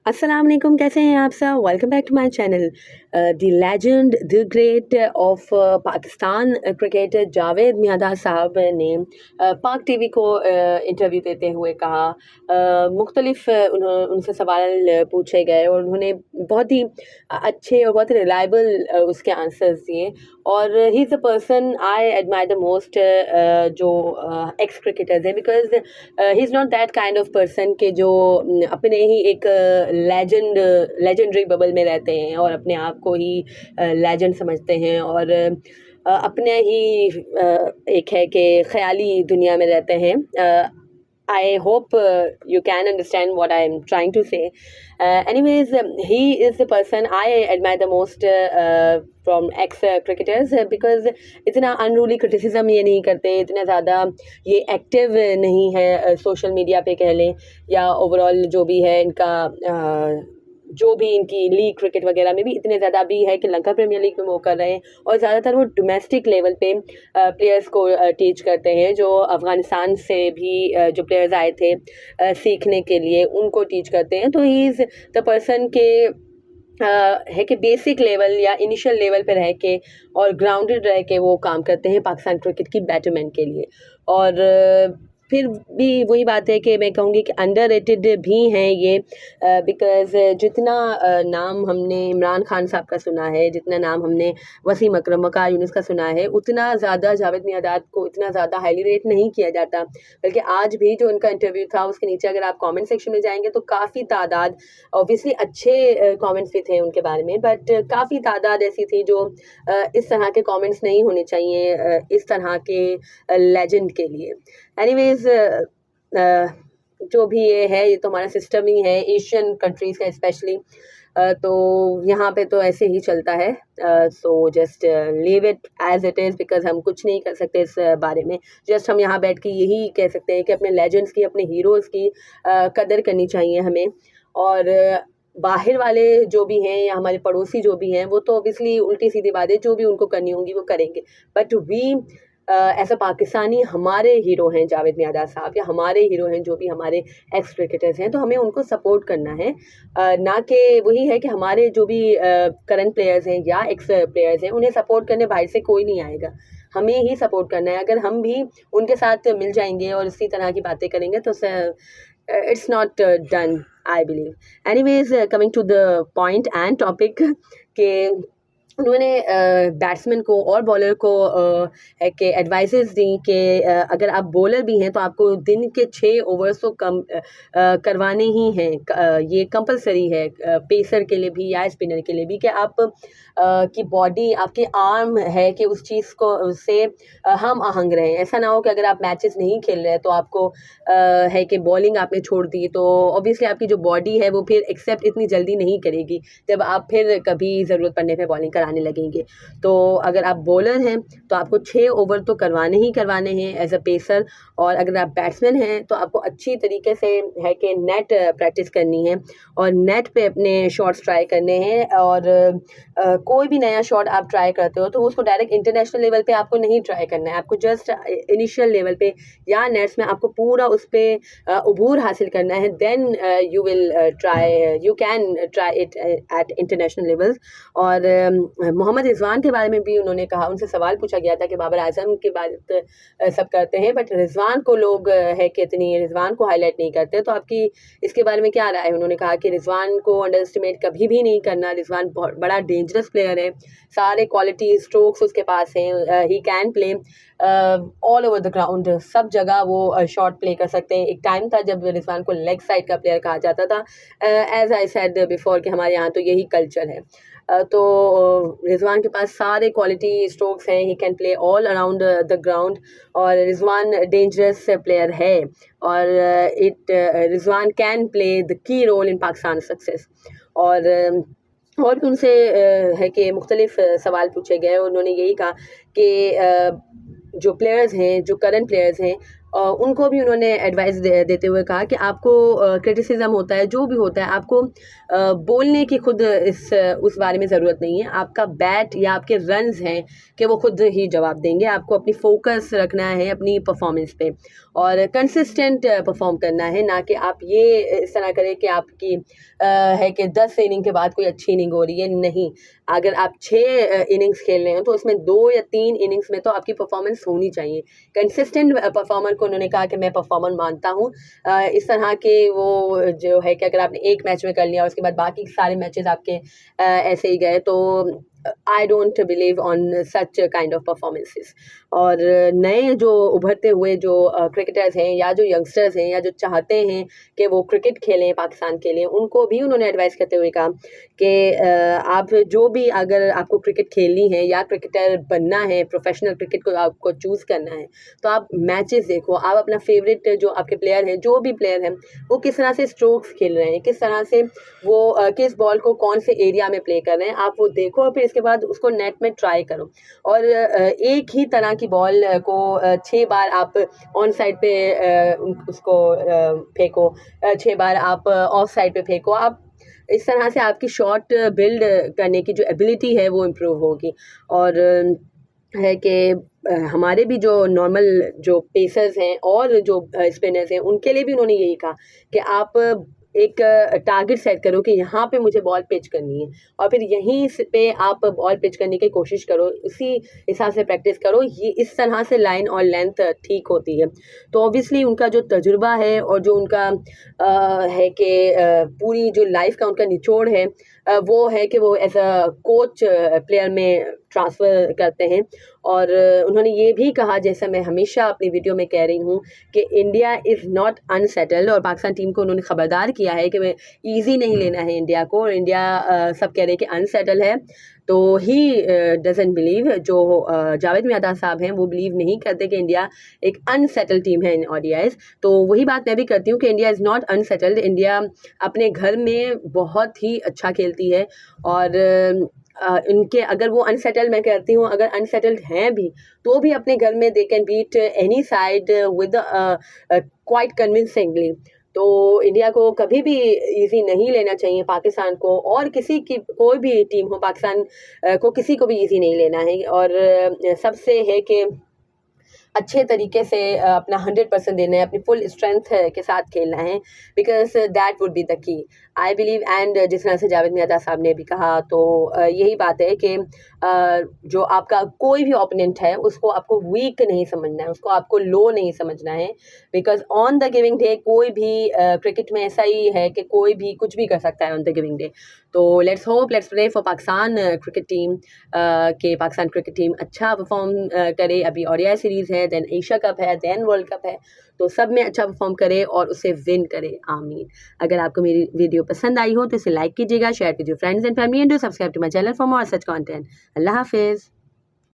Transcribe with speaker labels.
Speaker 1: अस्सलाम वालेकुम, कैसे हैं आप सब। Welcome back to my channel. The legend the great of Pakistan cricketer Javed Miandad साहब ने पाक टीवी को इंटरव्यू देते हुए कहा, मुख्तलिफ उनसे सवाल पूछे गए और उन्होंने बहुत ही अच्छे और बहुत ही रिलायबल उसके आंसर्स दिए। और he is a person I admire the most, जो एक्स क्रिकेटर्स हैं, because he is not that kind of person के जो अपने ही एक लेजेंडरी बबल में रहते हैं और अपने आप को ही लेजेंड समझते हैं और अपने ही एक है कि ख्याली दुनिया में रहते हैं। I hope you can understand what I am trying to say. Anyways, he is the person I admire the most from ex-cricketers because इतना unruly criticism ये नहीं करते, इतना ज़्यादा ये एक्टिव नहीं है सोशल मीडिया पे कह लें, या ओवरऑल जो भी है इनका जो भी इनकी लीग क्रिकेट वगैरह में भी इतने ज़्यादा भी है कि लंका प्रीमियर लीग में वो कर रहे हैं। और ज़्यादातर वो डोमेस्टिक लेवल पे प्लेयर्स को टीच करते हैं, जो अफ़गानिस्तान से भी जो प्लेयर्स आए थे सीखने के लिए, उनको टीच करते हैं। तो ही इज़ द पर्सन के है कि बेसिक लेवल या इनिशियल लेवल पे रह के और ग्राउंडेड रह के वो काम करते हैं पाकिस्तान क्रिकेट की बेटरमेंट के लिए। और फिर भी वही बात है कि मैं कहूँगी कि अंडररेटेड भी हैं ये, बिकॉज़ जितना नाम हमने इमरान खान साहब का सुना है, जितना नाम हमने वसीम अकरम, वक़ार यूनुस का सुना है, उतना ज़्यादा जावेद मियांदाद को इतना ज़्यादा हाईली रेट नहीं किया जाता। बल्कि आज भी जो उनका इंटरव्यू था उसके नीचे अगर आप कमेंट सेक्शन में जाएंगे तो काफ़ी तादाद, ऑब्वियसली अच्छे कमेंट्स भी थे उनके बारे में, बट काफ़ी तादाद ऐसी थी जो इस तरह के कमेंट्स नहीं होने चाहिए इस तरह के लेजेंड के लिए। एनीवेज, जो भी ये है, ये तो हमारा सिस्टम ही है एशियन कंट्रीज़ का स्पेशली। तो यहाँ पे तो ऐसे ही चलता है। So just leave it as it is, because हम कुछ नहीं कर सकते इस बारे में। जस्ट हम यहाँ बैठ के यही कह सकते हैं कि अपने लेजेंड्स की, अपने हीरोज़ की कदर करनी चाहिए हमें। और बाहर वाले जो भी हैं या हमारे पड़ोसी जो भी हैं, वो तो ऑब्वियसली उल्टी सीधी बातें जो भी उनको करनी होंगी वो करेंगे। But we as a Pakistani, हमारे हीरो हैं जावेद मियांदाद साहब, या हमारे हीरो हैं जो भी हमारे एक्स क्रिकेटर्स हैं, तो हमें उनको सपोर्ट करना है। ना कि वही है कि हमारे जो भी करंट प्लेयर्स हैं या एक्स प्लेयर्स हैं, उन्हें सपोर्ट करने बाहर से कोई नहीं आएगा, हमें ही सपोर्ट करना है। अगर हम भी उनके साथ मिल जाएंगे और इसी तरह की बातें करेंगे तो it's not done, I believe. Anyways, coming to the point and topic, के उन्होंने बैट्समैन को और बॉलर को के एडवाइसेस दी कि अगर आप बॉलर भी हैं तो आपको दिन के 6 ओवर्स तो कम करवाने ही हैं। ये कंपलसरी है पेसर के लिए भी या स्पिनर के लिए भी, कि आप की बॉडी, आपके आर्म है कि उस चीज़ को से हम आहंग रहें। ऐसा ना हो कि अगर आप मैचेस नहीं खेल रहे हैं तो आपको है कि बॉलिंग आपने छोड़ दी, तो ऑब्वियसली आपकी जो बॉडी है वो फिर एक्सेप्ट इतनी जल्दी नहीं करेगी जब आप फिर कभी ज़रूरत पड़ने पे बॉलिंग कराने लगेंगे। तो अगर आप बॉलर हैं तो आपको 6 ओवर तो करवाने ही करवाने हैं एज अ पेसर। और अगर आप बैट्समैन हैं तो आपको अच्छी तरीके से है कि नेट प्रैक्टिस करनी है और नेट पे अपने शॉट्स ट्राई करने हैं। और कोई भी नया शॉट आप ट्राई करते हो तो उसको डायरेक्ट इंटरनेशनल लेवल पे आपको नहीं ट्राई करना है, आपको जस्ट इनिशियल लेवल पे या नेट्स में आपको पूरा उस पर उबूर हासिल करना है। Then you will try, you can try it at international levels. और मोहम्मद रिजवान के बारे में भी उन्होंने कहा, उनसे सवाल पूछा गया था कि बाबर आजम की बात सब करते हैं बट रिजवान को लोग है कि इतनी रिजवान को हाईलाइट नहीं करते, तो आपकी इसके बारे में क्या राय है। उन्होंने कहा कि रिजवान को अंडर एस्टिमेट कभी भी नहीं करना, रिजवान बहुत बड़ा डेंजरस प्लेयर है, सारे क्वालिटी स्ट्रोक्स उसके पास हैं, he can play all over the ground, सब जगह वो शॉट प्ले कर सकते हैं। एक टाइम था जब रिजवान को लेग साइड का प्लेयर कहा जाता था, एज आई सेड बिफोर कि हमारे यहाँ तो यही कल्चर है। तो रिजवान के पास सारे क्वालिटी स्ट्रोक्स हैं, he can play all around the ground, और रिजवान डेंजरस प्लेयर है। और Rizwan can play the key role in Pakistan success. और भी उनसे है कि मुख्तलिफ सवाल पूछे गए, उन्होंने यही कहा कि जो प्लेयर्स हैं, जो करंट प्लेयर्स हैं, उनको भी उन्होंने एडवाइस देते हुए कहा कि आपको क्रिटिसिज्म होता है, जो भी होता है, आपको बोलने की खुद उस बारे में ज़रूरत नहीं है। आपका बैट या आपके रन्स हैं कि वो खुद ही जवाब देंगे। आपको अपनी फोकस रखना है अपनी परफॉर्मेंस पे और कंसिस्टेंट परफॉर्म करना है, ना कि आप ये इस तरह करें कि आपकी है कि 10 इनिंग के बाद कोई अच्छी इनिंग हो रही है। नहीं, अगर आप 6 इनिंग्स खेल रहे हो तो उसमें 2 या 3 इनिंग्स में तो आपकी परफॉर्मेंस होनी चाहिए। कंसिस्टेंट परफॉर्मर को उन्होंने कहा कि मैं परफॉर्मर मानता हूँ। इस तरह के वो जो है कि अगर आपने एक मैच में कर लिया और उसके बाद बाकी सारे मैचेस आपके ऐसे ही गए, तो I don't believe on such kind of performances. और नए जो उभरते हुए जो क्रिकेटर्स हैं या जो यंगस्टर्स हैं या जो चाहते हैं कि वो क्रिकेट खेलें पाकिस्तान के लिए, उनको भी उन्होंने एडवाइस करते हुए कहा कि आप जो भी, अगर आपको क्रिकेट खेलनी है या क्रिकेटर बनना है, प्रोफेशनल क्रिकेट को आपको चूज़ करना है, तो आप मैचेस देखो। आप अपना फेवरेट जो आपके प्लेयर हैं, जो भी प्लेयर हैं, वो किस तरह से स्ट्रोक्स खेल रहे हैं, किस तरह से वो किस बॉल को कौन से एरिया में प्ले कर रहे हैं, आप वो देखो और फिर इसके बाद उसको नेट में ट्राई करो। और एक ही तरह की बॉल को 6 बार आप ऑन साइड पे उसको फेंको, 6 बार आप ऑफ साइड पे फेंको। आप इस तरह से आपकी शॉट बिल्ड करने की जो एबिलिटी है वो इम्प्रूव होगी। और है कि हमारे भी जो नॉर्मल जो पेसर्स हैं और जो स्पिनर्स हैं, उनके लिए भी उन्होंने यही कहा कि आप एक टारगेट सेट करो कि यहाँ पे मुझे बॉल पिच करनी है और फिर यहीं पे आप बॉल पिच करने की कोशिश करो, उसी हिसाब से प्रैक्टिस करो। ये इस तरह से लाइन और लेंथ ठीक होती है। तो ऑब्वियसली उनका जो तजुर्बा है और जो उनका है कि पूरी जो लाइफ का उनका निचोड़ है, वो है कि वो एज अ कोच प्लेयर में ट्रांसफ़र करते हैं। और उन्होंने ये भी कहा, जैसा मैं हमेशा अपनी वीडियो में कह रही हूँ, कि इंडिया इज़ नॉट अनसेटल्ड। और पाकिस्तान टीम को उन्होंने ख़बरदार किया है कि ईज़ी नहीं लेना है इंडिया को। और इंडिया सब कह रहे हैं कि अनसेटल है, तो ही डजंट बिलीव, जो जावेद मियाँदाद साहब हैं वो बिलीव नहीं करते कि इंडिया एक अनसेटल्ड टीम है इन ओडीआईज़। तो वही बात मैं भी करती हूँ कि India is not unsettled. India अपने घर में बहुत ही अच्छा खेलती है। और इनके, अगर वो अनसेटल्ड, मैं कहती हूँ अगर अनसेटल्ड हैं भी, तो भी अपने घर में they can beat any side with quite convincingly. तो इंडिया को कभी भी इजी नहीं लेना चाहिए पाकिस्तान को, और किसी की कोई भी टीम हो, पाकिस्तान को किसी को भी इजी नहीं लेना है। और सबसे है कि अच्छे तरीके से अपना 100% देना है, अपनी फुल स्ट्रेंथ के साथ खेलना है, because that would be the key, I believe. And जिस तरह से जावेद मियाँदाद साहब ने भी कहा, तो यही बात है कि जो आपका कोई भी ओपोनेंट है उसको आपको वीक नहीं समझना है, उसको आपको लो नहीं समझना है, because on the giving day कोई भी क्रिकेट में ऐसा ही है कि कोई भी कुछ भी कर सकता है ऑन द गिविंग डे। तो let's hope, let's pray for Pakistan cricket team, के पाकिस्तान क्रिकेट टीम अच्छा परफॉर्म करे। अभी ओडीआई सीरीज़ है, देन एशिया कप है, देन वर्ल्ड कप है, तो सब में अच्छा परफॉर्म करे और उसे विन करे, आमीन। अगर आपको मेरी वीडियो पसंद आई हो तो इसे लाइक कीजिएगा, शेयर कीजिए friends and family, and do subscribe to my channel for more such content. अल्लाह हाफिज़।